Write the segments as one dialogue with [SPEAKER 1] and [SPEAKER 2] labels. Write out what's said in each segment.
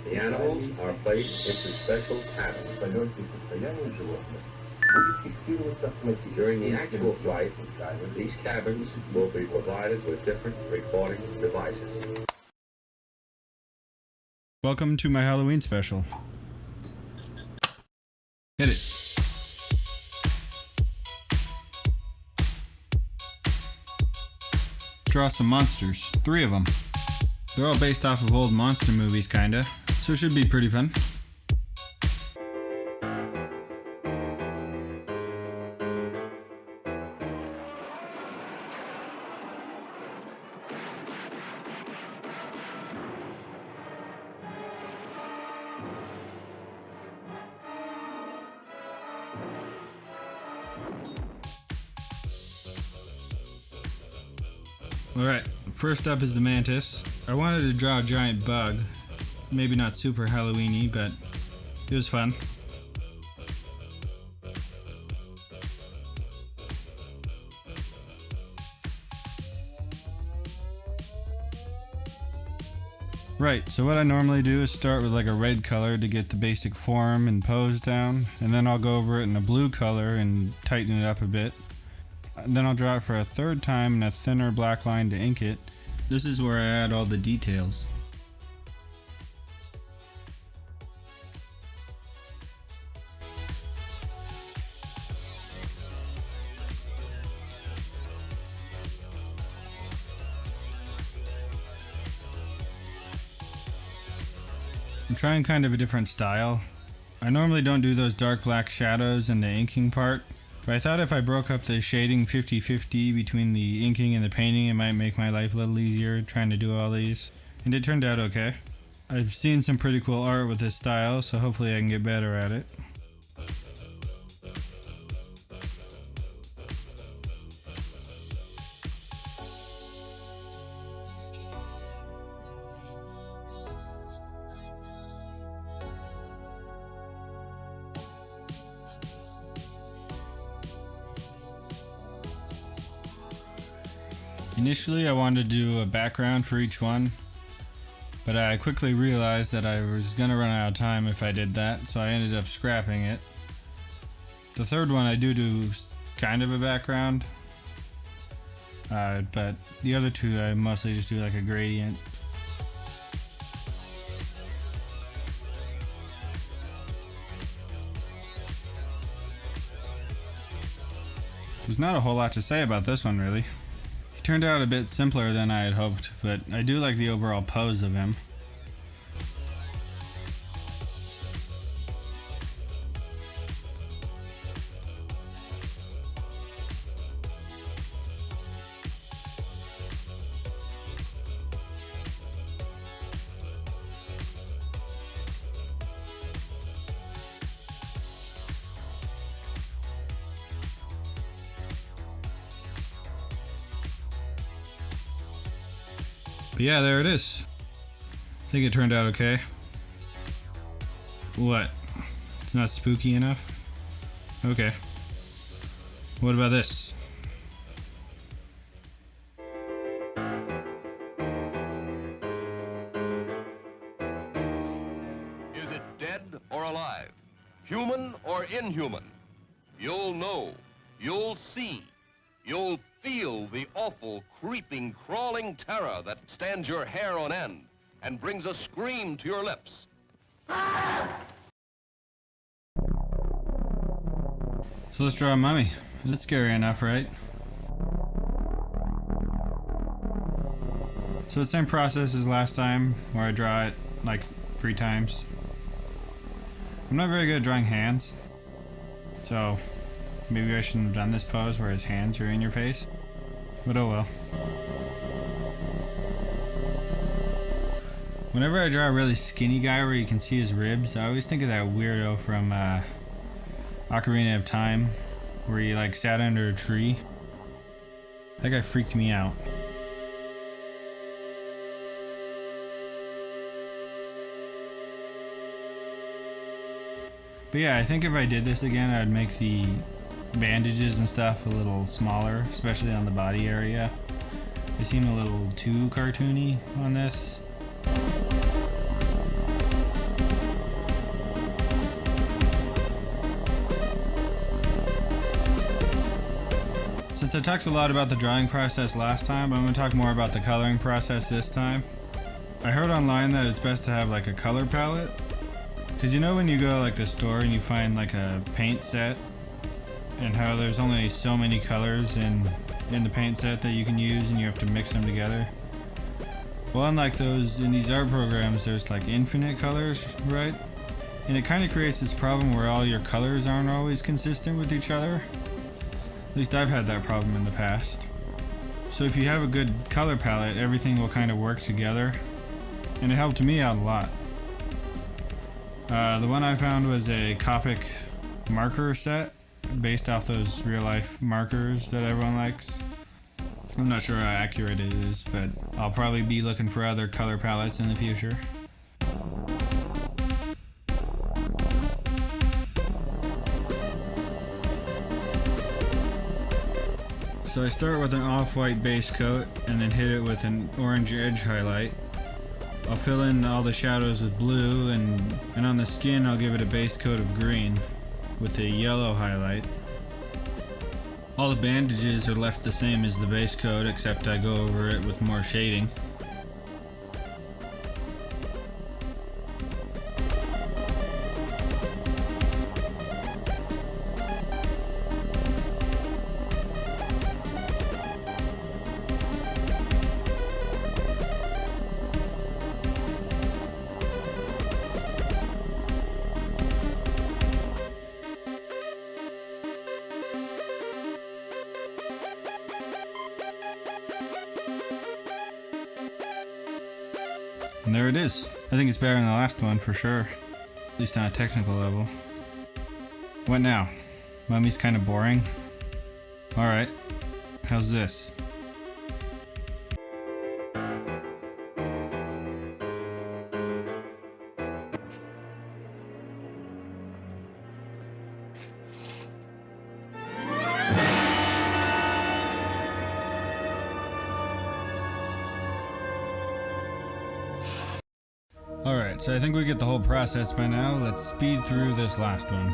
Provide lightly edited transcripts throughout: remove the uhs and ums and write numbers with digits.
[SPEAKER 1] The animals are placed into special patterns. During the actual flight, these cabins will be provided with different recording devices.
[SPEAKER 2] Welcome to my Halloween special. Hit it. Draw some monsters, 3 of them. They're all based off of old monster movies kinda, so it should be pretty fun. Alright, first up is the mantis. I wanted to draw a giant bug. Maybe not super Halloween-y, but it was fun. Right, so what I normally do is start with like a red color to get the basic form and pose down, and then I'll go over it in a blue color and tighten it up a bit. Then I'll draw it for a third time in a thinner black line to ink it. This is where I add all the details. I'm trying kind of a different style. I normally don't do those dark black shadows in the inking part, but I thought if I broke up the shading 50-50 between the inking and the painting, it might make my life a little easier trying to do all these. And it turned out okay. I've seen some pretty cool art with this style, so hopefully I can get better at it. Initially I wanted to do a background for each one, but I quickly realized that I was going to run out of time if I did that, so I ended up scrapping it. The third one I do kind of a background, but the other two I mostly just do like a gradient. There's not a whole lot to say about this one really. Turned out a bit simpler than I had hoped, but I do like the overall pose of him. But yeah, there it is. I think it turned out okay. What? It's not spooky enough? Okay. What about this?
[SPEAKER 3] Is it dead or alive? Human or inhuman? You'll know. You'll see. You'll feel the awful, creeping, crawling terror that stands your hair on end and brings a scream to your lips.
[SPEAKER 2] So let's draw a mummy. That's scary enough, right? So the same process as last time, where I draw it like 3 times. I'm not very good at drawing hands, so maybe I shouldn't have done this pose where his hands are in your face. But oh well. Whenever I draw a really skinny guy where you can see his ribs, I always think of that weirdo from Ocarina of Time, where he like sat under a tree. That guy freaked me out. But yeah, I think if I did this again, I'd make the bandages and stuff a little smaller, especially on the body area. They seem a little too cartoony on this. Since I talked a lot about the drawing process last time, I'm going to talk more about the coloring process this time. I heard online that it's best to have like a color palette. Because you know when you go to like the store and you find like a paint set and how there's only so many colors in the paint set that you can use and you have to mix them together? Well, unlike those in these art programs, there's like infinite colors, right? And it kind of creates this problem where all your colors aren't always consistent with each other. At least I've had that problem in the past. So if you have a good color palette, everything will kind of work together. And it helped me out a lot. The one I found was a Copic marker set based off those real life markers that everyone likes. I'm not sure how accurate it is, but I'll probably be looking for other color palettes in the future. So I start with an off-white base coat and then hit it with an orange edge highlight. I'll fill in all the shadows with blue, and on the skin I'll give it a base coat of green with a yellow highlight. All the bandages are left the same as the base coat, except I go over it with more shading. And there it is. I think it's better than the last one for sure. At least on a technical level. What now? Mummy's kind of boring? Alright. How's this? Alright, so I think we get the whole process by now. Let's speed through this last one.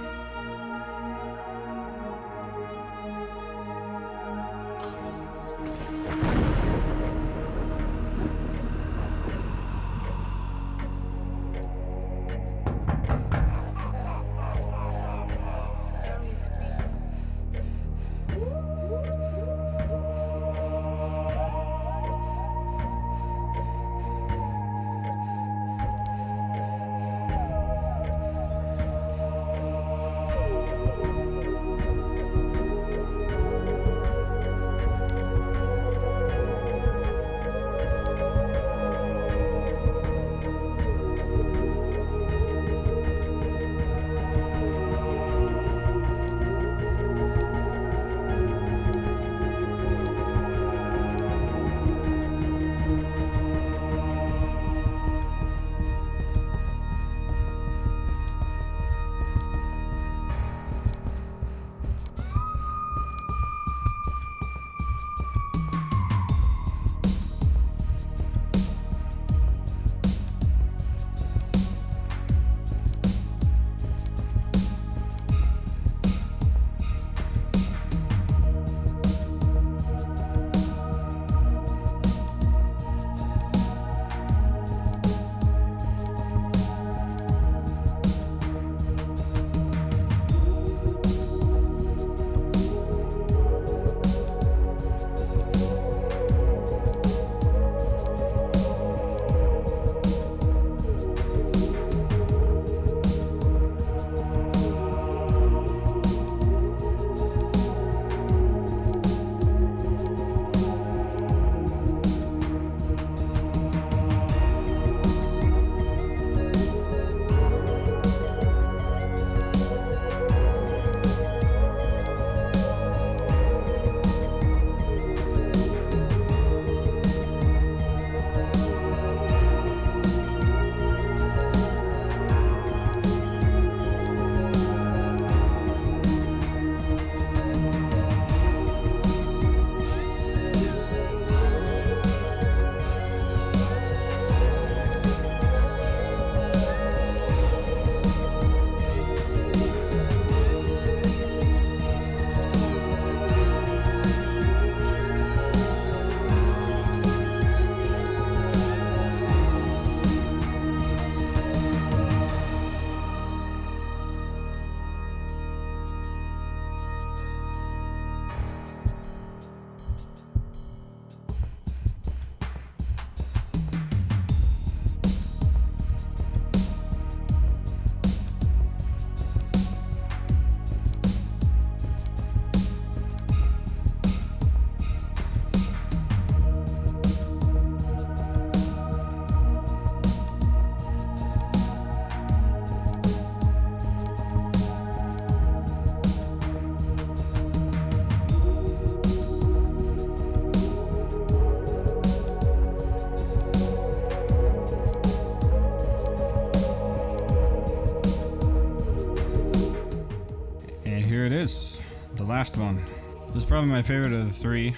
[SPEAKER 2] last one. This is probably my favorite of the three.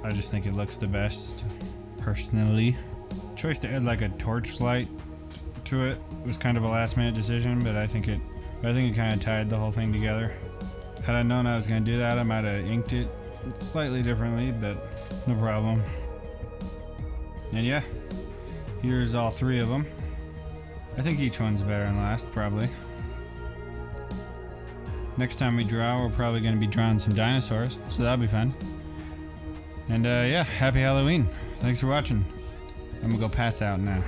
[SPEAKER 2] I just think it looks the best, personally. Choice to add like a torchlight to it was kind of a last minute decision, but I think it kind of tied the whole thing together. Had I known I was going to do that, I might have inked it slightly differently, but no problem. And yeah, here's all three of them. I think each one's better than last, probably. Next time we draw, we're probably going to be drawing some dinosaurs, so that'll be fun. And yeah, happy Halloween. Thanks for watching. I'm gonna go pass out now.